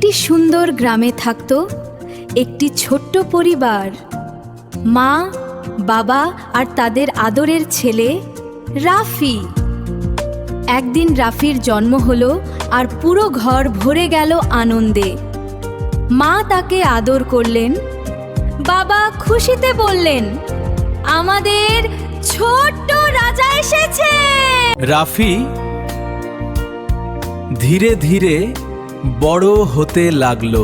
একটি সুন্দর গ্রামে থাকত একটি ছোট্ট পরিবার। মা, বাবা আর তাদের আদরের ছেলে রাফি। একদিন রাফির জন্ম হলো আর পুরো ঘর ভরে গেল আনন্দে। মা তাকে আদর করলেন, বাবা খুশিতে বললেন, আমাদের ছোট্ট রাজা এসেছে। রাফি ধীরে ধীরে বড় হতে লাগলো।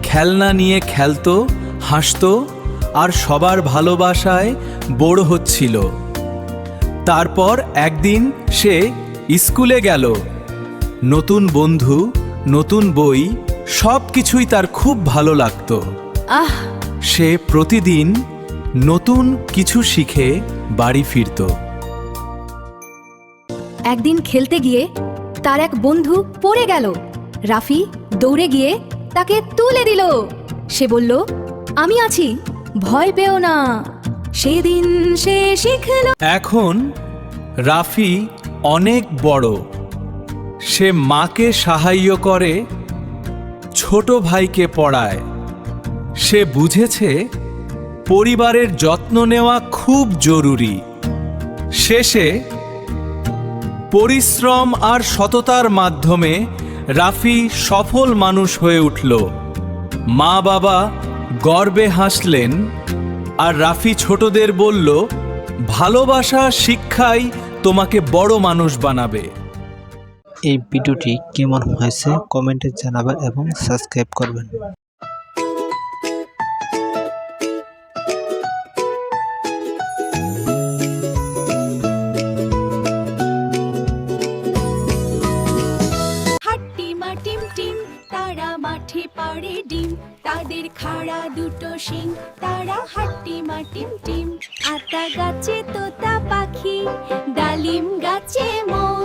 খেলনা নিয়ে খেলতো, হাসতো আর সবার ভালোবাসায় বড় হচ্ছিল। তারপর একদিন সে স্কুলে গেল। নতুন বন্ধু, নতুন বই, সব কিছুই তার খুব ভালো লাগতো। সে প্রতিদিন নতুন কিছু শিখে বাড়ি ফিরত। একদিন খেলতে গিয়ে তার এক বন্ধু পড়ে গেল। রাফি দৌড়ে গিয়ে তাকে তুলে দিল। সে বলল, আমি আছি, ভয় পেও না। সেদিন সে শিখল। এখন রাফি অনেক বড়। সে মাকে সাহায্য করে, ছোট ভাইকে পড়ায়। সে বুঝেছে পরিবারের যত্ন নেওয়া খুব জরুরি। শেষে পরিশ্রম আর সততার মাধ্যমে রাফি সফল মানুষ হয়ে উঠল। মা বাবা গর্বে হাসলেন আর রাফি ছোটদের বলল, ভালোবাসা, শিক্ষাই তোমাকে বড় মানুষ বানাবে। এই ভিডিওটি কেমন হয়েছে কমেন্টে জানাবেন এবং সাবস্ক্রাইব করবেন। তারা মাঠে পাড়ে ডিম, তাদের খাড়া দুটো শিং, তারা হাট্টি মাটিম টিম। আতা গাছে তোতা পাখি, ডালিম গাছে মৌ।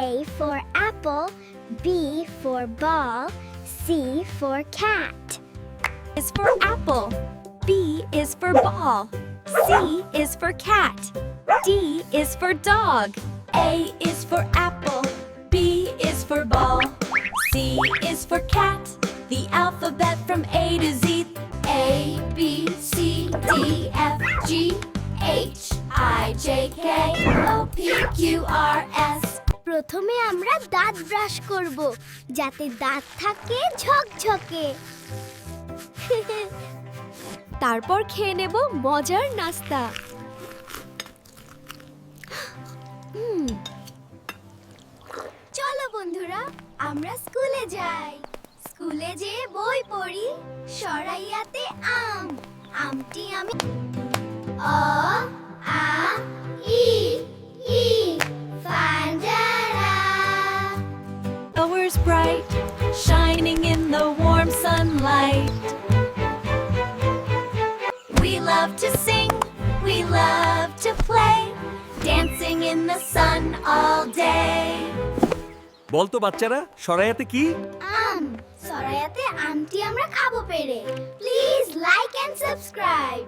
A for apple, B for ball, C for cat. Is for apple, B is for ball, C is for cat, D is for dog. A is for apple, B is for ball, C is for cat. The alphabet from A to Z. A, B, C, D, F, G, H, I, J, K, L, P, Q, R, S. প্রথমে আমরা দাঁত brush করব যাতে দাঁত থাকে ঝকঝকে। তারপর খেয়ে নেব মজার নাস্তা। চলো বন্ধুরা, আমরা স্কুলে যাই। স্কুলে যেয়ে বই পড়ি। সরাইয়াতে আম, আমটি আমি। অ আ ই ই ফান্ডারা। Flowers bright, shining in the warm sunlight. We love to sing, we love to play, dancing in the sun all day. বলতো বাচ্চারা, সরাইয়াতে কি? আম। সরাইয়াতে আমটি আমরা খাবো পেরে। Please like and subscribe.